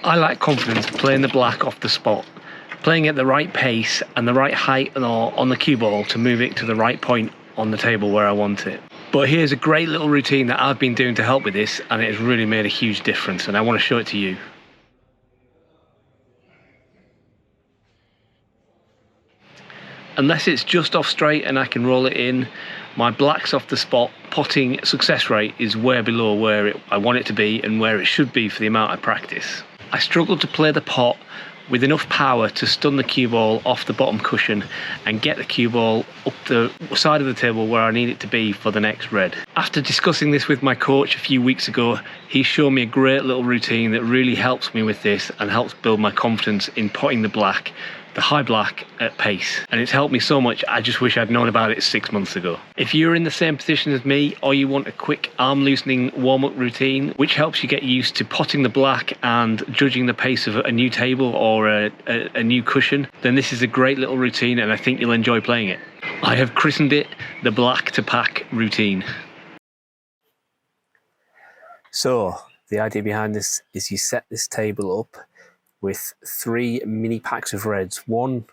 I lack confidence playing the black off the spot, playing at the right pace and the right height on the cue ball to move it to the right point on the table where I want it. But here's a great little routine that I've been doing to help with this, and it has really made a huge difference, and I want to show it to you. Unless it's just off straight and I can roll it in, my black's off the spot potting success rate is way below where I want it to be and where it should be for the amount I practice. I struggle to play the pot with enough power to stun the cue ball off the bottom cushion and get the cue ball up the side of the table where I need it to be for the next red. After discussing this with my coach a few weeks ago, he showed me a great little routine that really helps me with this and helps build my confidence in potting the black, the high black at pace, and it's helped me so much. I just wish I'd known about it 6 months ago. If you're in the same position as me, or you want a quick arm loosening warm-up routine which helps you get used to potting the black and judging the pace of a new table or a new cushion, then this is a great little routine and I think you'll enjoy playing it. I have christened it the black to pack routine. So the idea behind this is you set this table up with 3 mini packs of reds, one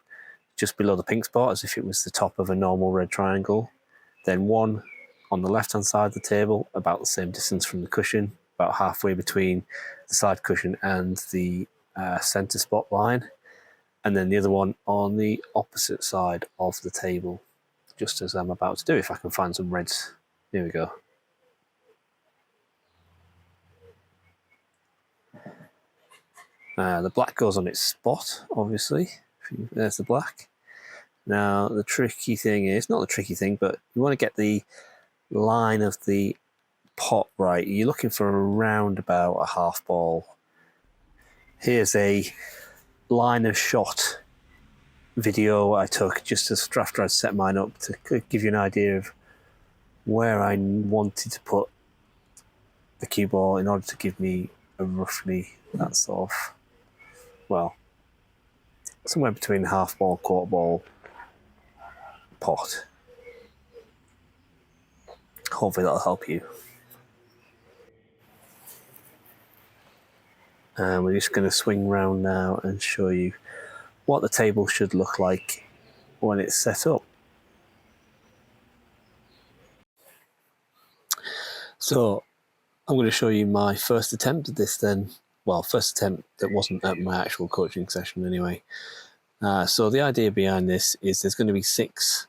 just below the pink spot as if it was the top of a normal red triangle, then one on the left hand side of the table about the same distance from the cushion, about halfway between the side cushion and the center spot line, and then the other one on the opposite side of the table, just as I'm about to do, if I can find some reds. Here we go. The black goes on its spot, obviously. There's the black. Now, the tricky thing is, not the tricky thing, but you want to get the line of the pot right. You're looking for around about a half ball. Here's a line of shot video I took just after I'd set mine up to give you an idea of where I wanted to put the cue ball in order to give me a roughly that sort of, well, somewhere between half ball, quarter ball pot. Hopefully that'll help you. And we're just going to swing round now and show you what the table should look like when it's set up. So I'm going to show you my first attempt at this then. Well, first attempt that wasn't at my actual coaching session anyway. So the idea behind this is there's going to be 6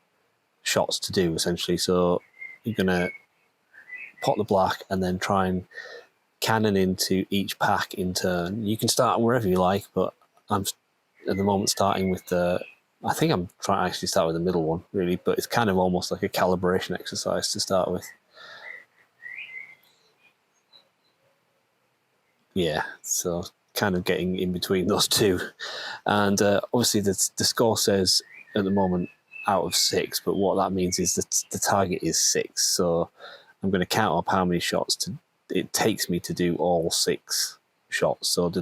shots to do essentially. So you're going to pot the black and then try and cannon into each pack in turn. You can start wherever you like, but I'm at the moment starting with I think I'm trying to actually start with the middle one really, but it's kind of almost like a calibration exercise to start with. Yeah, so kind of getting in between those two. And obviously the score says at the moment out of 6, but what that means is that the target is 6. So I'm going to count up how many shots it takes me to do all 6 shots. So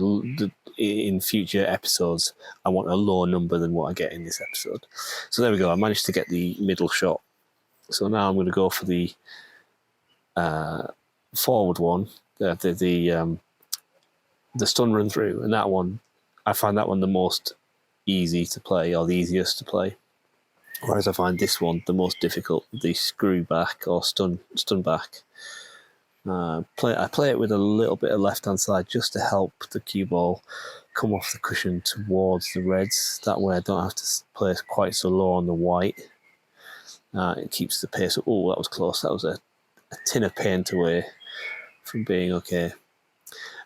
in future episodes, I want a lower number than what I get in this episode. So there we go. I managed to get the middle shot. So now I'm going to go for the forward one, the stun run through, and that one, I find that one the most easy to play, or the easiest to play. Whereas I find this one the most difficult, the screw back or stun back. I play it with a little bit of left hand side just to help the cue ball come off the cushion towards the reds. That way I don't have to play quite so low on the white. It keeps the pace. Oh, that was close. That was a tin of paint away from being okay.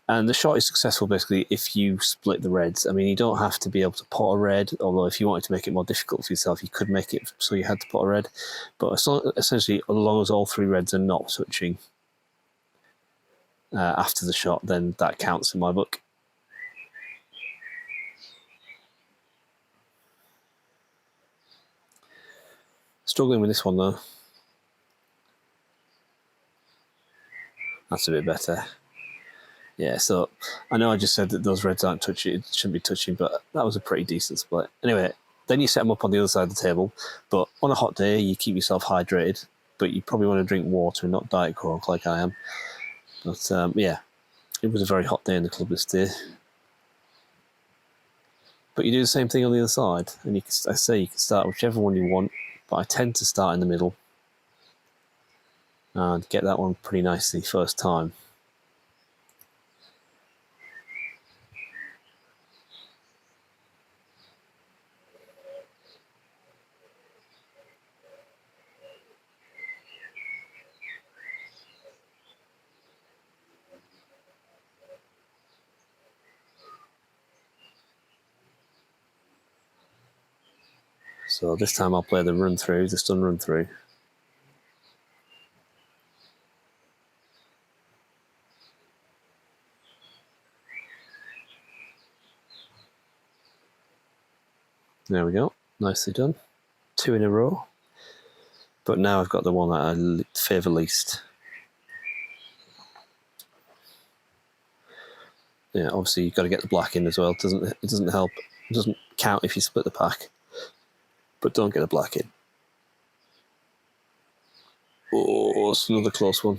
And the shot is successful basically if you split the reds. I mean, you don't have to be able to pot a red, although if you wanted to make it more difficult for yourself, you could make it so you had to pot a red. But essentially, as long as all 3 reds are not touching after the shot, then that counts in my book. Struggling with this one though. That's a bit better. Yeah, so I know I just said that those reds aren't touching, it shouldn't be touching, but that was a pretty decent split. Anyway, then you set them up on the other side of the table, but on a hot day, you keep yourself hydrated, but you probably want to drink water and not Diet Coke like I am. But yeah, it was a very hot day in the club this day. But you do the same thing on the other side, and you can start whichever one you want, but I tend to start in the middle and get that one pretty nicely first time. So this time I'll play the run through, the stun run through. There we go, nicely done. 2 in a row. But now I've got the one that I favour least. Yeah, obviously you've got to get the black in as well. It doesn't help. It doesn't count if you split the pack. But don't get the black in. Oh, it's another close one.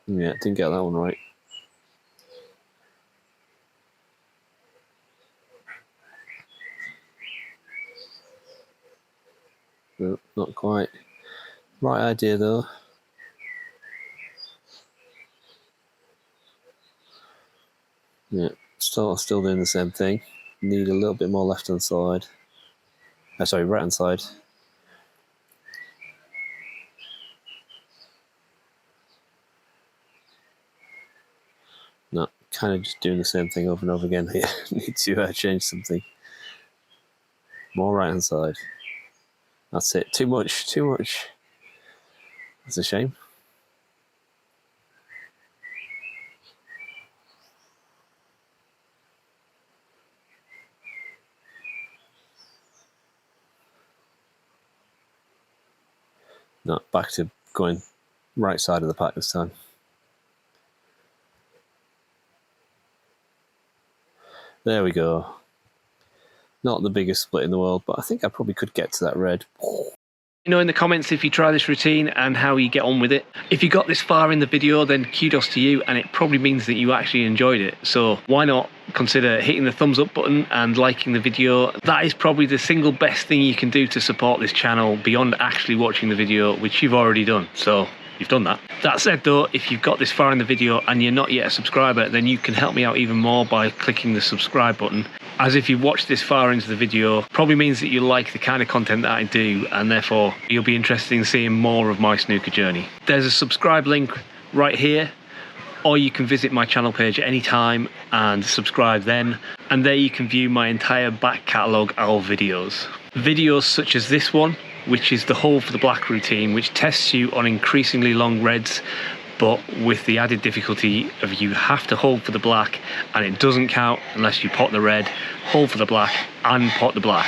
Yeah, didn't get that one right. No, not quite. Right idea though. Yeah, still doing the same thing. Need a little bit more left hand side. Sorry, right hand side. No, kind of just doing the same thing over and over again here. Need to change something. More right hand side. That's it. Too much. That's a shame. No, back to going right side of the pack this time. There we go. Not the biggest split in the world, but I think I probably could get to that red. You know in the comments if you try this routine and how you get on with it. If you got this far in the video, then kudos to you, and it probably means that you actually enjoyed it. So why not consider hitting the thumbs up button and liking the video. That is probably the single best thing you can do to support this channel beyond actually watching the video, which you've already done. So you've done that. That said though, if you've got this far in the video and you're not yet a subscriber, then you can help me out even more by clicking the subscribe button. As if you've watched this far into the video, probably means that you like the kind of content that I do, and therefore you'll be interested in seeing more of my snooker journey. There's a subscribe link right here, or you can visit my channel page at any time and subscribe then, and there you can view my entire back catalogue of videos. Videos such as this one, which is the hold for the black routine, which tests you on increasingly long reds, but with the added difficulty of you have to hold for the black and it doesn't count unless you pot the red, hold for the black and pot the black.